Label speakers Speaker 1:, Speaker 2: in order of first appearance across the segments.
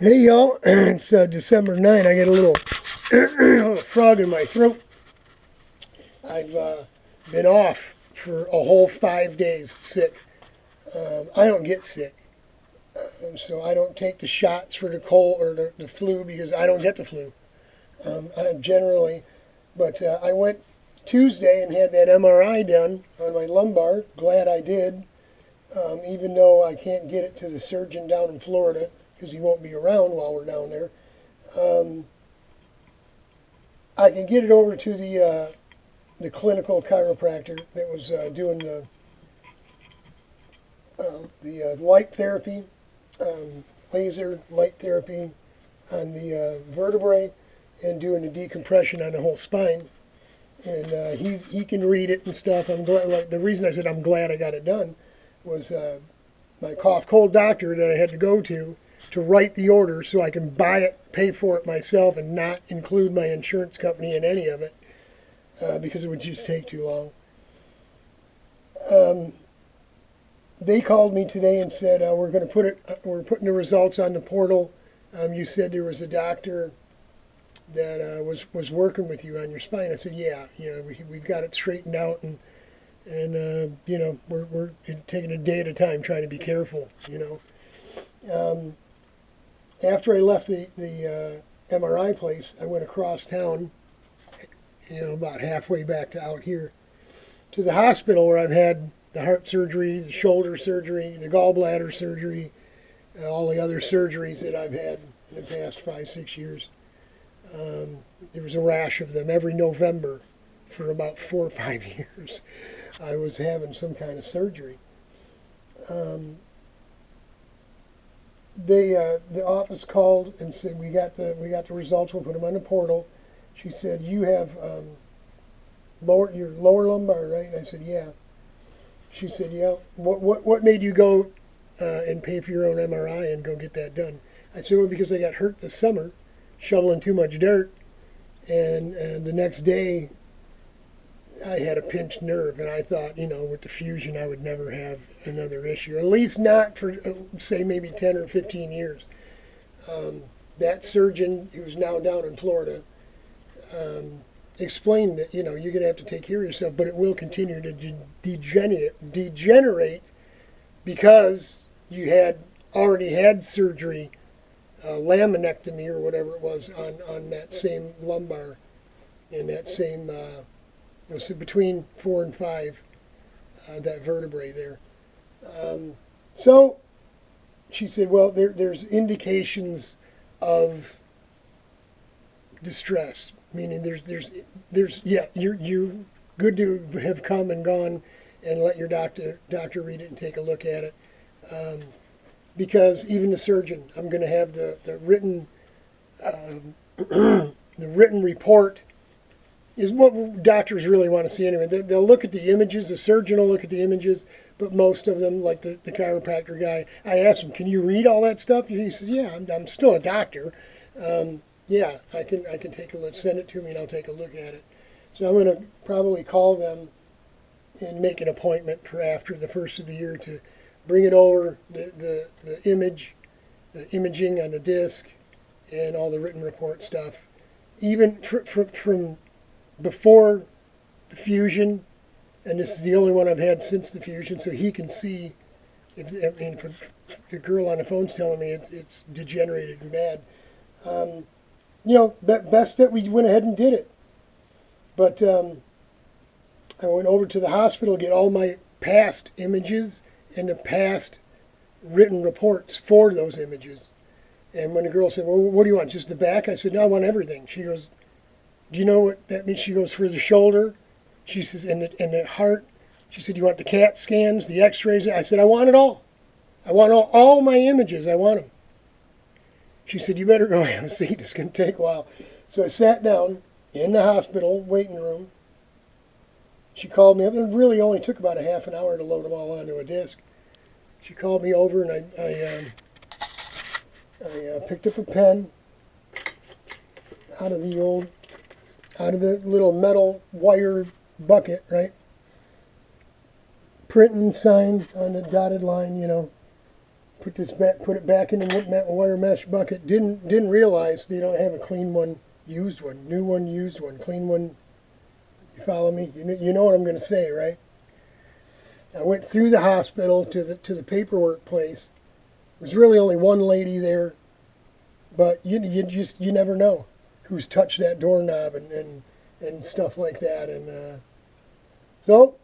Speaker 1: Hey y'all, it's December 9. I get a little, little frog in my throat. I've been off for a whole 5 days sick. I don't get sick, so I don't take the shots for the cold or the flu because I don't get the flu. I generally, but I went Tuesday and had that MRI done on my lumbar. Glad I did, even though I can't get it to the surgeon down in Florida because he won't be around while we're down there. I can get it over to the clinical chiropractor that was doing the light therapy, laser light therapy on the vertebrae, and doing the decompression on the whole spine. And he can read it and stuff. I'm glad. Like, the reason I said I'm glad I got it done was my cough cold doctor that I had to go to write the order so I can buy it, pay for it myself, and not include my insurance company in any of it because it would just take too long. They called me today and said we're going to put it. We're putting the results on the portal. You said there was a doctor that was working with you on your spine. I said, yeah, we've got it straightened out, and we're taking a day at a time, trying to be careful. After I left the MRI place, I went across town, about halfway back to out here, to the hospital where I've had the heart surgery, the shoulder surgery, the gallbladder surgery, all the other surgeries that I've had in the past 5-6 years. There was a rash of them every November for about 4 or 5 years. I was having some kind of surgery. The office called and said we got the results. We'll put them on the portal. She said you have your lower lumbar, right? And I said yeah. She said yeah. What made you go and pay for your own MRI and go get that done? I said well because I got hurt this summer shoveling too much dirt, and the next day I had a pinched nerve, and I thought, with the fusion, I would never have another issue. At least not for, say, maybe 10 or 15 years. That surgeon, who's now down in Florida, explained that, you're going to have to take care of yourself, but it will continue to degenerate because you had already had surgery, laminectomy or whatever it was, on that same lumbar and that same... so between 4 and 5, that vertebrae there. So she said, well, there's indications of distress, meaning there's yeah, you're good to have come and gone and let your doctor read it and take a look at it, because even the surgeon, I'm going to have the written the written report. Is what doctors really want to see anyway. They'll look at the images, the surgeon will look at the images, but most of them, like the chiropractor guy, I asked him, can you read all that stuff? And he says, yeah, I'm still a doctor. Yeah, I can take a look, send it to me and I'll take a look at it. So I'm going to probably call them and make an appointment for after the first of the year to bring it over, the imaging on the disc and all the written report stuff. Even from before the fusion, and this is the only one I've had since the fusion, so he can see. If the girl on the phone's telling me it's degenerated and bad, best that we went ahead and did it. But I went over to the hospital to get all my past images and the past written reports for those images. And when the girl said, well, what do you want, just the back? I said, no, I want everything. She goes, do you know what that means? She goes, for the shoulder. She says, and the heart. She said, you want the CAT scans, the x-rays? I said, I want it all. I want all my images. I want them. She said, you better go have a seat. It's going to take a while. So I sat down in the hospital waiting room. She called me up. It really only took about a half an hour to load them all onto a disc. She called me over, and I picked up a pen out of the little metal wire bucket, right? Print and sign on the dotted line, put it back in the wire mesh bucket. Didn't realize they don't have a clean one, used one, new one, used one, clean one. You follow me? You know what I'm going to say, right? I went through the hospital to the paperwork place. There's really only one lady there, but you never know who's touched that doorknob and stuff like that. And so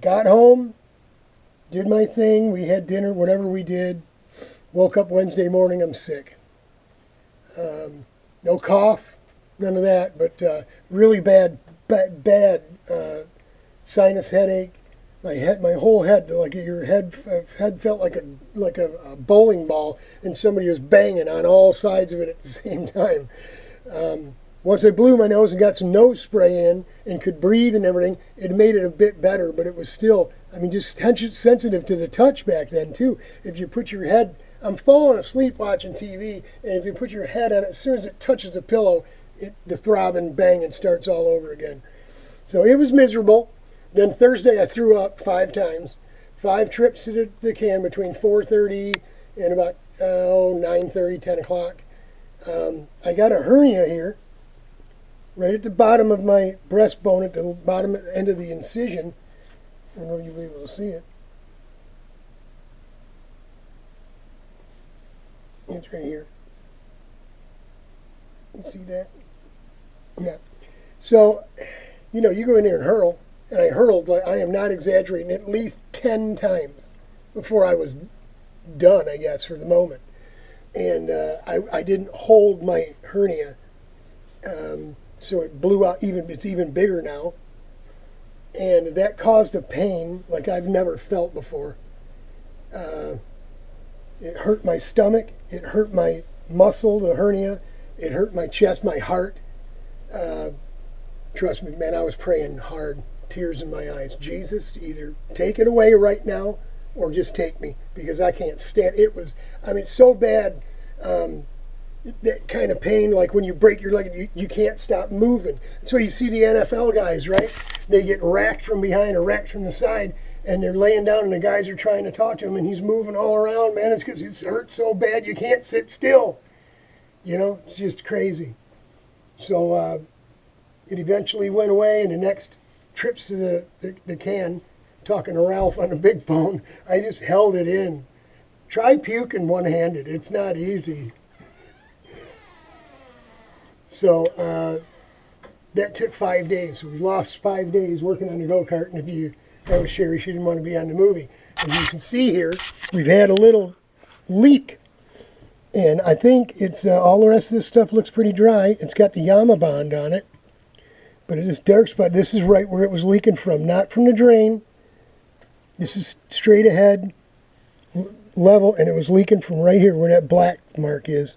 Speaker 1: got home, did my thing. We had dinner, whatever we did. Woke up Wednesday morning. I'm sick. No cough, none of that, but really bad sinus headache. My whole head, like your head felt like a bowling ball, and somebody was banging on all sides of it at the same time. Once I blew my nose and got some nose spray in and could breathe and everything, it made it a bit better, but it was still, I mean, just sensitive to the touch back then too. If you put your head, I'm falling asleep watching TV, and if you put your head on it, as soon as it touches a pillow, the throb and banging starts all over again. So it was miserable. Then Thursday I threw up 5 times. 5 trips to the can between 4:30 and about 9:30, 10 o'clock. I got a hernia here, right at the bottom of my breastbone, at the bottom end of the incision. I don't know if you'll be able to see it. It's right here. You see that? Yeah. So, you go in there and hurl. And I hurled, like, I am not exaggerating, at least 10 times before I was done, I guess, for the moment. And I didn't hold my hernia, so it blew out. It's even bigger now. And that caused a pain like I've never felt before. It hurt my stomach. It hurt my muscle, the hernia. It hurt my chest, my heart. Trust me, man, I was praying hard. Tears in my eyes. Jesus, either take it away right now or just take me, because I can't stand it. Was, I mean, so bad, that kind of pain, like when you break your leg, you can't stop moving. That's why you see the NFL guys, right? They get racked from behind or racked from the side, and they're laying down, and the guys are trying to talk to him, and he's moving all around. Man, it's because it hurts so bad you can't sit still. It's just crazy. So it eventually went away, and the next trips to the can, talking to Ralph on the big phone, I just held it in. Try puking one-handed. It's not easy. So that took 5 days. So we lost 5 days working on the go-kart. And that was Sherry, she didn't want to be on the movie. As you can see here, we've had a little leak. And I think it's all the rest of this stuff looks pretty dry. It's got the Yamabond on it. But it is dark spot. This is right where it was leaking from, not from the drain. This is straight ahead, level, and it was leaking from right here where that black mark is.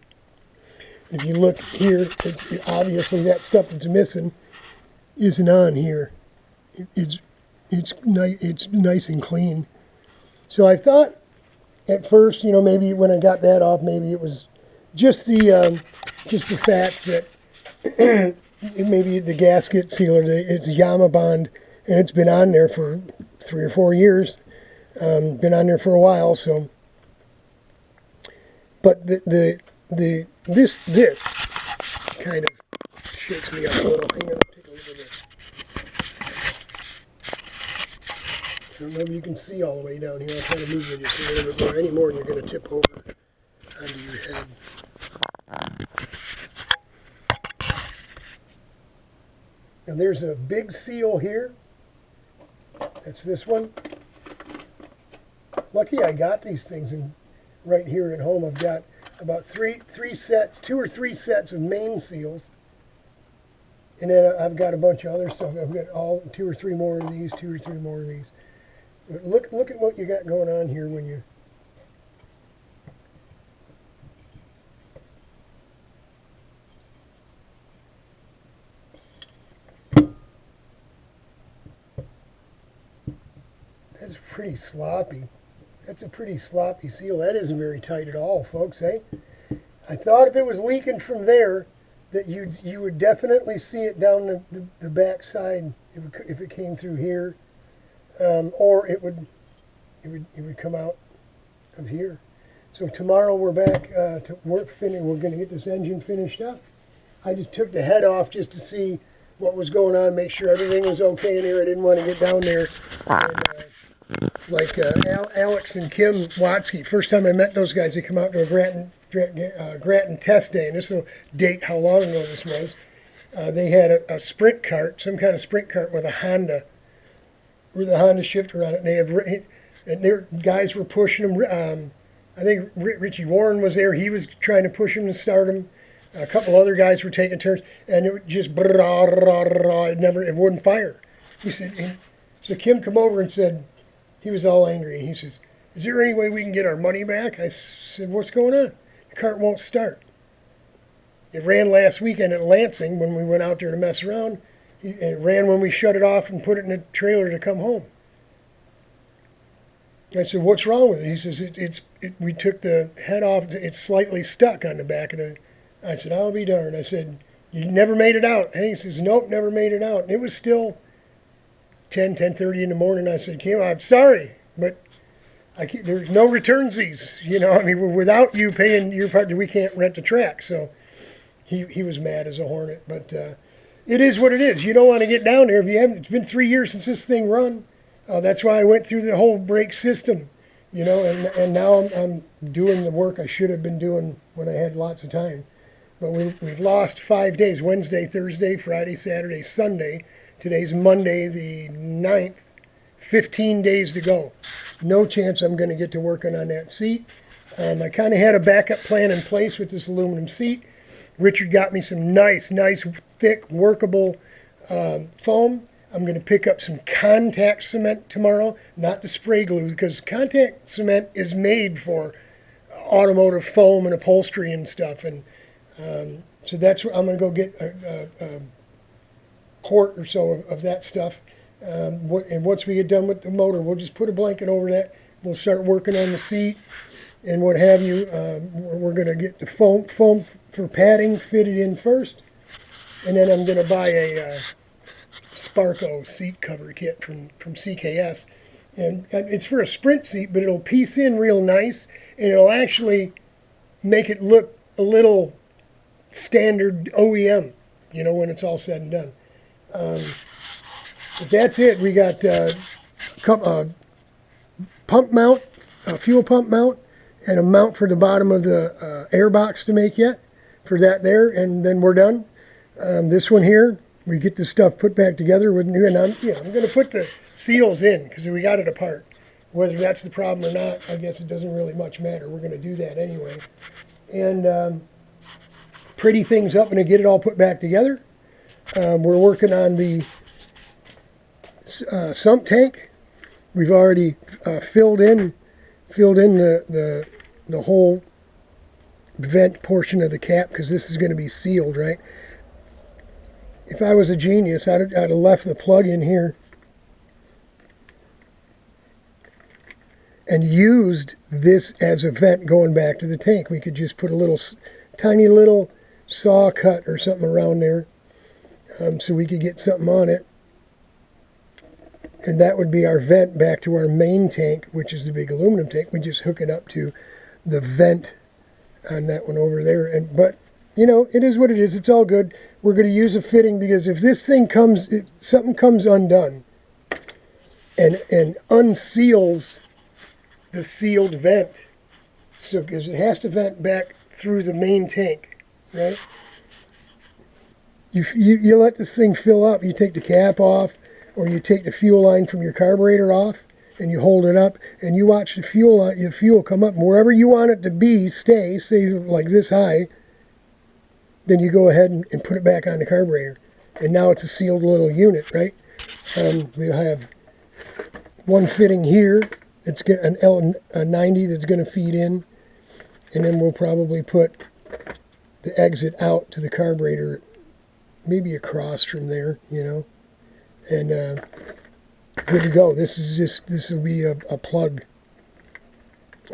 Speaker 1: If you look here, it's obviously that stuff that's missing isn't on here. It's nice and clean. So I thought at first, maybe when I got that off, maybe it was just the fact that. Maybe the gasket sealer, it's Yamabond, and it's been on there for 3 or 4 years. Been on there for a while, so. But this kind of shakes me up a little. Hang on, take a look at this. I don't know if you can see all the way down here. I'll try to move it just a little bit more. Any more, and you're going to tip over onto your head. And there's a big seal here. That's this one. Lucky I got these things right here at home. I've got about 2 or 3 sets of main seals. And then I've got a bunch of other stuff. I've got 2 or 3 more of these, 2 or 3 more of these. But look at what you got going on here when you. That's pretty sloppy. That's a pretty sloppy seal. That isn't very tight at all, folks, eh? I thought if it was leaking from there, that you would definitely see it down the back side if it came through here, or it would come out of here. So tomorrow we're back to work. We're going to get this engine finished up. I just took the head off just to see what was going on, make sure everything was okay in here. I didn't want to get down there. And, like Alex and Kim Watsky, first time I met those guys, they come out to a Grattan test day, and this will date how long ago this was. They had a sprint cart, some kind of sprint cart with a Honda shifter on it. And they had, and their guys were pushing them. I think Richie Warren was there. He was trying to push him to start him. A couple other guys were taking turns, and it just it wouldn't fire. He said, so Kim come over and said, he was all angry, and he says, "Is there any way we can get our money back?" I said, "What's going on?" The cart won't start. It ran last weekend at Lansing when we went out there to mess around. It ran when we shut it off and put it in a trailer to come home. I said, "What's wrong with it?" He says, we took the head off. It's slightly stuck on the back of the. I said, "I'll be darned." I said, "You never made it out." And he says, "Nope, never made it out." And it was still 10:30 in the morning. I said, "Kim, I'm sorry, but there's no returnsies. You know, I mean, without you paying your part, we can't rent the track." So he was mad as a hornet. But it is what it is. You don't want to get down there if you haven't. It's been 3 years since this thing run. That's why I went through the whole brake system. You know, and now I'm doing the work I should have been doing when I had lots of time. But we've lost 5 days, Wednesday, Thursday, Friday, Saturday, Sunday. Today's Monday, the 9th, 15 days to go. No chance I'm going to get to working on that seat. I kind of had a backup plan in place with this aluminum seat. Richard got me some nice, thick, workable foam. I'm going to pick up some contact cement tomorrow, not the spray glue, because contact cement is made for automotive foam and upholstery and stuff. And so that's what I'm going to go get a quart or so of that stuff. And once we get done with the motor, we'll just put a blanket over that. We'll start working on the seat and what have you. We're going to get the foam for padding fitted in first. And then I'm going to buy a Sparco seat cover kit from CKS. And it's for a sprint seat, but it'll piece in real nice. And it'll actually make it look a little standard OEM, you know, when it's all said and done. But that's it. We got pump mount, a fuel pump mount, and a mount for the bottom of the air box to make yet for that there, and then we're done. This one here, we get this stuff put back together with new, and I'm going to put the seals in because we got it apart. Whether that's the problem or not, I guess it doesn't really much matter. We're going to do that anyway. And pretty things up and get it all put back together. We're working on the sump tank. We've already filled in the whole vent portion of the cap because this is going to be sealed, right? If I was a genius, I'd have left the plug in here and used this as a vent going back to the tank. We could just put a tiny little saw cut or something around there so we could get something on it. And that would be our vent back to our main tank, which is the big aluminum tank. We just hook it up to the vent on that one over there. But, you know, it is what it is. It's all good. We're going to use a fitting because if this thing something comes undone and unseals the sealed vent, so because it has to vent back through the main tank, right? You let this thing fill up. You take the cap off, or you take the fuel line from your carburetor off, and you hold it up, and you watch the fuel come up, and wherever you want it to be, say like this high. Then you go ahead and put it back on the carburetor, and now it's a sealed little unit, right? We'll have one fitting here. It's got an L90 that's going to feed in, and then we'll probably put the exit out to the carburetor, maybe across from there, you know, and good to go. This will be a plug.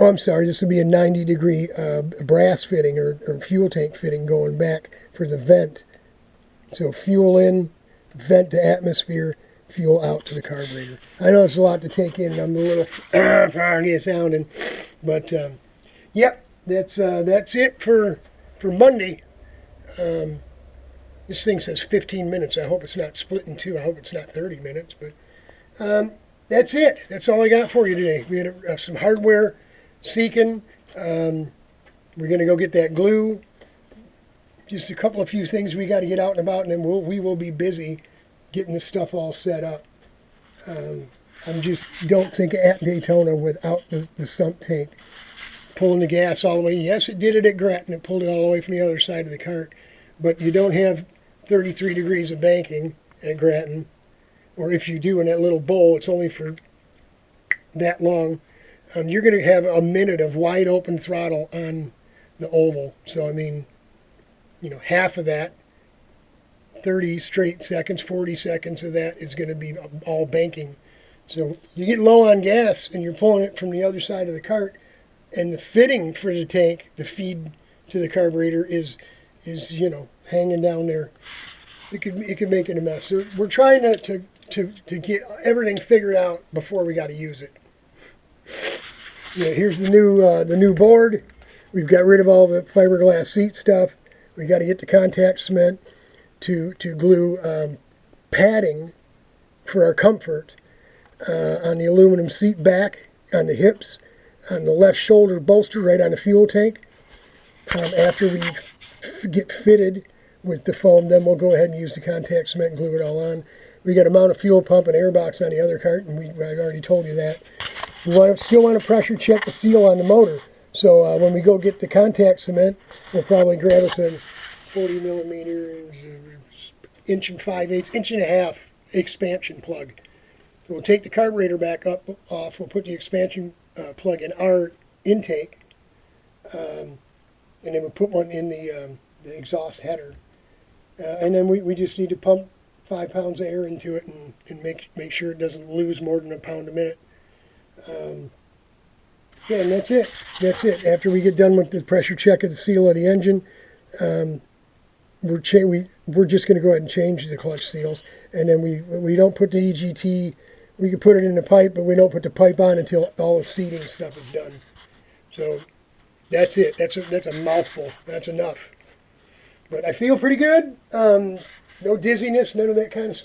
Speaker 1: Oh, I'm sorry, this will be a 90-degree brass fitting or fuel tank fitting going back for the vent. So fuel in, vent to atmosphere, fuel out to the carburetor. I know it's a lot to take in. I'm a little foggy sounding, but yep, that's it for Monday. This thing says 15 minutes. I hope it's not split in two. I hope it's not 30 minutes. But that's it. That's all I got for you today. We had some hardware seeking. We're going to go get that glue. Just a few things we got to get out and about, and then we will be busy getting this stuff all set up. I just don't think at Daytona without the sump tank pulling the gas all the way. Yes, it did it at Grattan. It pulled it all the way from the other side of the cart. But you don't have 33 degrees of banking at Grattan. Or if you do in that little bowl, it's only for that long. You're going to have a minute of wide open throttle on the oval. So, I mean, half of that, 30 straight seconds, 40 seconds of that is going to be all banking. So you get low on gas and you're pulling it from the other side of the cart, and the fitting for the tank, the feed to the carburetor is hanging down there. It could make it a mess. So we're trying to get everything figured out before we got to use it. Here's the new board. We've got rid of all the fiberglass seat stuff. We got to get the contact cement to glue padding for our comfort on the aluminum seat back, on the hips, on the left shoulder bolster right on the fuel tank. After we get fitted with the foam, then we'll go ahead and use the contact cement and glue it all on. We got to mount a fuel pump and airbox on the other cart, and I've already told you that. We still want to pressure check the seal on the motor. So when we go get the contact cement, we'll probably grab us a 40 millimeter, inch and 5/8, inch and a half expansion plug. We'll take the carburetor back off. We'll put the expansion plug in our intake, and then we'll put one in the exhaust header. And then we just need to pump 5 pounds of air into it and make sure it doesn't lose more than a pound a minute. Yeah, and that's it. That's it. After we get done with the pressure check of the seal of the engine, we're just going to go ahead and change the clutch seals. And then we don't put the EGT. We can put it in the pipe, but we don't put the pipe on until all the seating stuff is done. So that's it. That's a mouthful. That's enough. But I feel pretty good. No dizziness, none of that kind of stuff.